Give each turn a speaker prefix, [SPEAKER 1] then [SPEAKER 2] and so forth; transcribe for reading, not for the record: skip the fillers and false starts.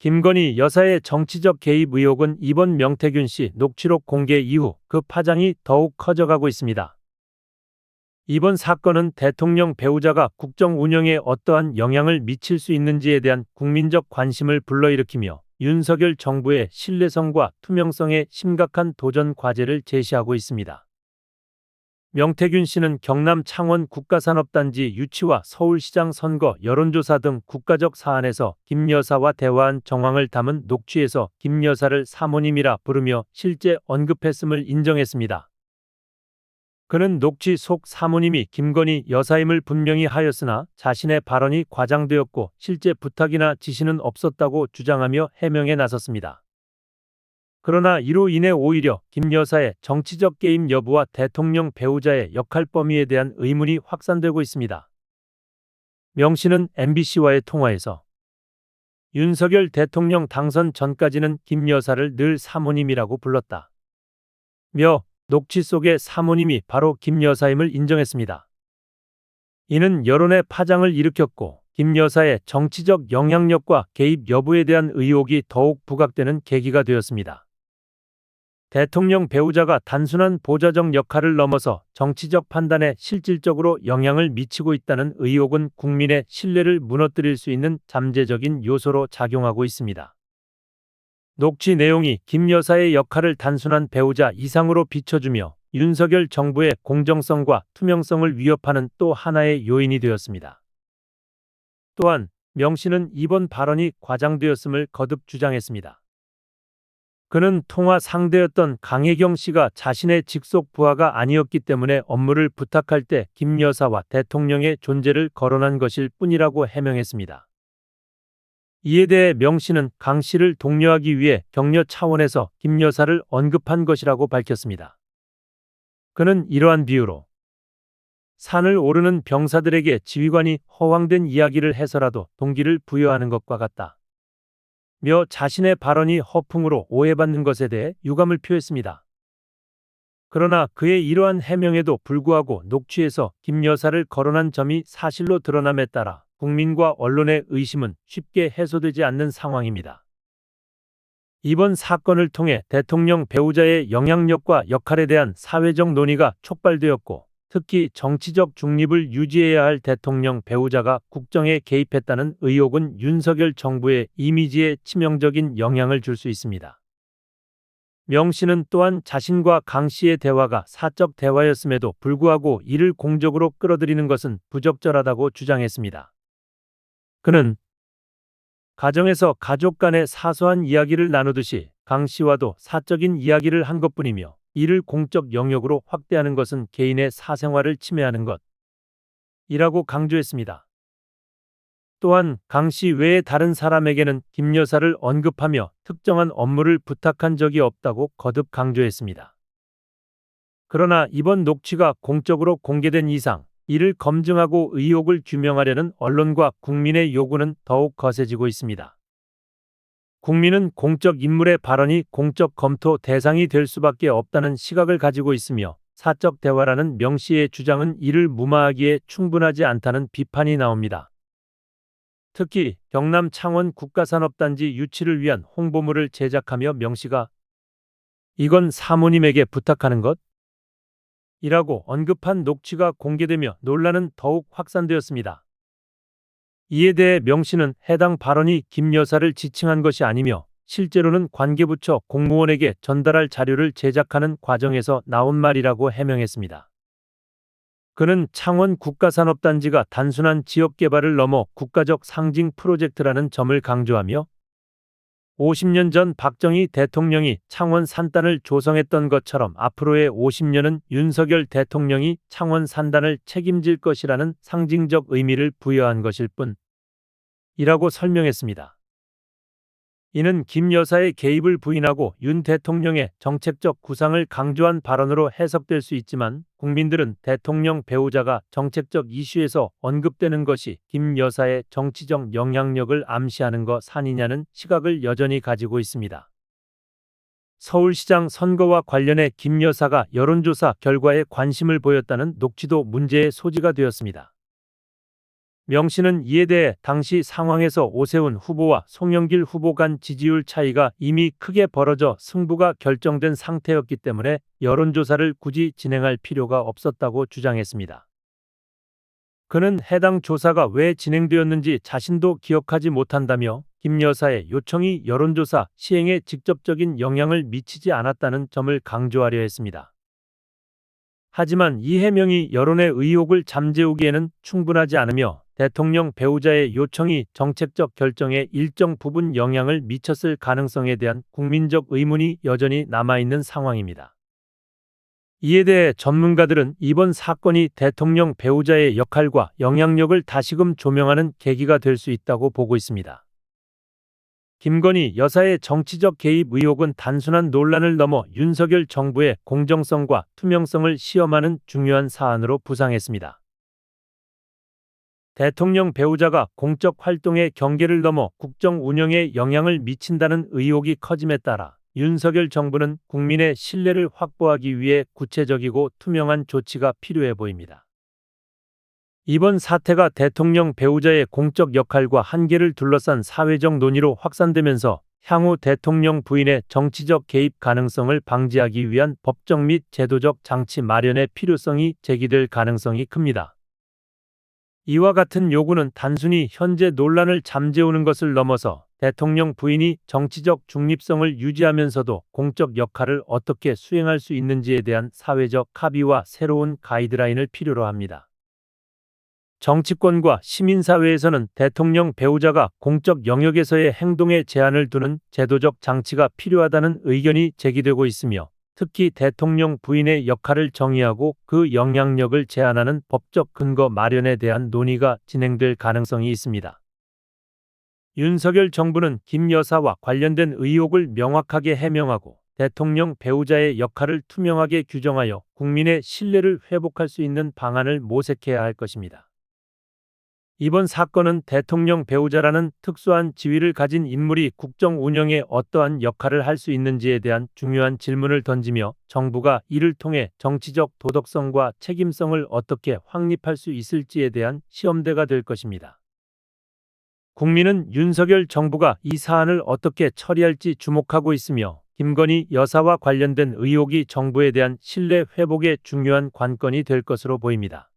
[SPEAKER 1] 김건희 여사의 정치적 개입 의혹은 이번 명태균 씨 녹취록 공개 이후 그 파장이 더욱 커져가고 있습니다. 이번 사건은 대통령 배우자가 국정 운영에 어떠한 영향을 미칠 수 있는지에 대한 국민적 관심을 불러일으키며 윤석열 정부의 신뢰성과 투명성에 심각한 도전 과제를 제시하고 있습니다. 명태균 씨는 경남 창원 국가산업단지 유치와 서울시장 선거 여론조사 등 국가적 사안에서 김 여사와 대화한 정황을 담은 녹취에서 김 여사를 사모님이라 부르며 실제 언급했음을 인정했습니다. 그는 녹취 속 사모님이 김건희 여사임을 분명히 하였으나 자신의 발언이 과장되었고 실제 부탁이나 지시는 없었다고 주장하며 해명에 나섰습니다. 그러나 이로 인해 오히려 김 여사의 정치적 개입 여부와 대통령 배우자의 역할 범위에 대한 의문이 확산되고 있습니다. 명 씨는 MBC와의 통화에서 윤석열 대통령 당선 전까지는 김 여사를 늘 사모님이라고 불렀다. 며 녹취 속의 사모님이 바로 김 여사임을 인정했습니다. 이는 여론의 파장을 일으켰고 김 여사의 정치적 영향력과 개입 여부에 대한 의혹이 더욱 부각되는 계기가 되었습니다. 대통령 배우자가 단순한 보좌적 역할을 넘어서 정치적 판단에 실질적으로 영향을 미치고 있다는 의혹은 국민의 신뢰를 무너뜨릴 수 있는 잠재적인 요소로 작용하고 있습니다. 녹취 내용이 김 여사의 역할을 단순한 배우자 이상으로 비춰주며 윤석열 정부의 공정성과 투명성을 위협하는 또 하나의 요인이 되었습니다. 또한 명 씨는 이번 발언이 과장되었음을 거듭 주장했습니다. 그는 통화 상대였던 강혜경 씨가 자신의 직속 부하가 아니었기 때문에 업무를 부탁할 때 김 여사와 대통령의 존재를 거론한 것일 뿐이라고 해명했습니다. 이에 대해 명 씨는 강 씨를 독려하기 위해 격려 차원에서 김 여사를 언급한 것이라고 밝혔습니다. 그는 이러한 비유로 산을 오르는 병사들에게 지휘관이 허황된 이야기를 해서라도 동기를 부여하는 것과 같다. 며 자신의 발언이 허풍으로 오해받는 것에 대해 유감을 표했습니다. 그러나 그의 이러한 해명에도 불구하고 녹취에서 김 여사를 거론한 점이 사실로 드러남에 따라 국민과 언론의 의심은 쉽게 해소되지 않는 상황입니다. 이번 사건을 통해 대통령 배우자의 영향력과 역할에 대한 사회적 논의가 촉발되었고 특히 정치적 중립을 유지해야 할 대통령 배우자가 국정에 개입했다는 의혹은 윤석열 정부의 이미지에 치명적인 영향을 줄 수 있습니다. 명 씨는 또한 자신과 강 씨의 대화가 사적 대화였음에도 불구하고 이를 공적으로 끌어들이는 것은 부적절하다고 주장했습니다. 그는 가정에서 가족 간의 사소한 이야기를 나누듯이 강 씨와도 사적인 이야기를 한 것뿐이며 이를 공적 영역으로 확대하는 것은 개인의 사생활을 침해하는 것이라고 강조했습니다. 또한 강 씨 외에 다른 사람에게는 김 여사를 언급하며 특정한 업무를 부탁한 적이 없다고 거듭 강조했습니다. 그러나 이번 녹취가 공적으로 공개된 이상 이를 검증하고 의혹을 규명하려는 언론과 국민의 요구는 더욱 거세지고 있습니다. 국민은 공적 인물의 발언이 공적 검토 대상이 될 수밖에 없다는 시각을 가지고 있으며 사적 대화라는 명 씨의 주장은 이를 무마하기에 충분하지 않다는 비판이 나옵니다. 특히 경남 창원 국가산업단지 유치를 위한 홍보물을 제작하며 명 씨가 이건 사모님에게 부탁하는 것? 이라고 언급한 녹취가 공개되며 논란은 더욱 확산되었습니다. 이에 대해 명 씨는 해당 발언이 김 여사를 지칭한 것이 아니며 실제로는 관계부처 공무원에게 전달할 자료를 제작하는 과정에서 나온 말이라고 해명했습니다. 그는 창원 국가산업단지가 단순한 지역개발을 넘어 국가적 상징 프로젝트라는 점을 강조하며 50년 전 박정희 대통령이 창원 산단을 조성했던 것처럼 앞으로의 50년은 윤석열 대통령이 창원 산단을 책임질 것이라는 상징적 의미를 부여한 것일 뿐이라고 설명했습니다. 이는 김 여사의 개입을 부인하고 윤 대통령의 정책적 구상을 강조한 발언으로 해석될 수 있지만 국민들은 대통령 배우자가 정책적 이슈에서 언급되는 것이 김 여사의 정치적 영향력을 암시하는 것 아니냐는 시각을 여전히 가지고 있습니다. 서울시장 선거와 관련해 김 여사가 여론조사 결과에 관심을 보였다는 녹취도 문제의 소지가 되었습니다. 명 씨는 이에 대해 당시 상황에서 오세훈 후보와 송영길 후보 간 지지율 차이가 이미 크게 벌어져 승부가 결정된 상태였기 때문에 여론조사를 굳이 진행할 필요가 없었다고 주장했습니다. 그는 해당 조사가 왜 진행되었는지 자신도 기억하지 못한다며 김 여사의 요청이 여론조사 시행에 직접적인 영향을 미치지 않았다는 점을 강조하려 했습니다. 하지만 이 해명이 여론의 의혹을 잠재우기에는 충분하지 않으며 대통령 배우자의 요청이 정책적 결정에 일정 부분 영향을 미쳤을 가능성에 대한 국민적 의문이 여전히 남아있는 상황입니다. 이에 대해 전문가들은 이번 사건이 대통령 배우자의 역할과 영향력을 다시금 조명하는 계기가 될 수 있다고 보고 있습니다. 김건희 여사의 정치적 개입 의혹은 단순한 논란을 넘어 윤석열 정부의 공정성과 투명성을 시험하는 중요한 사안으로 부상했습니다. 대통령 배우자가 공적 활동의 경계를 넘어 국정 운영에 영향을 미친다는 의혹이 커짐에 따라 윤석열 정부는 국민의 신뢰를 확보하기 위해 구체적이고 투명한 조치가 필요해 보입니다. 이번 사태가 대통령 배우자의 공적 역할과 한계를 둘러싼 사회적 논의로 확산되면서 향후 대통령 부인의 정치적 개입 가능성을 방지하기 위한 법적 및 제도적 장치 마련의 필요성이 제기될 가능성이 큽니다. 이와 같은 요구는 단순히 현재 논란을 잠재우는 것을 넘어서 대통령 부인이 정치적 중립성을 유지하면서도 공적 역할을 어떻게 수행할 수 있는지에 대한 사회적 합의와 새로운 가이드라인을 필요로 합니다. 정치권과 시민사회에서는 대통령 배우자가 공적 영역에서의 행동에 제한을 두는 제도적 장치가 필요하다는 의견이 제기되고 있으며 특히 대통령 부인의 역할을 정의하고 그 영향력을 제한하는 법적 근거 마련에 대한 논의가 진행될 가능성이 있습니다. 윤석열 정부는 김 여사와 관련된 의혹을 명확하게 해명하고 대통령 배우자의 역할을 투명하게 규정하여 국민의 신뢰를 회복할 수 있는 방안을 모색해야 할 것입니다. 이번 사건은 대통령 배우자라는 특수한 지위를 가진 인물이 국정 운영에 어떠한 역할을 할 수 있는지에 대한 중요한 질문을 던지며 정부가 이를 통해 정치적 도덕성과 책임성을 어떻게 확립할 수 있을지에 대한 시험대가 될 것입니다. 국민은 윤석열 정부가 이 사안을 어떻게 처리할지 주목하고 있으며 김건희 여사와 관련된 의혹이 정부에 대한 신뢰 회복에 중요한 관건이 될 것으로 보입니다.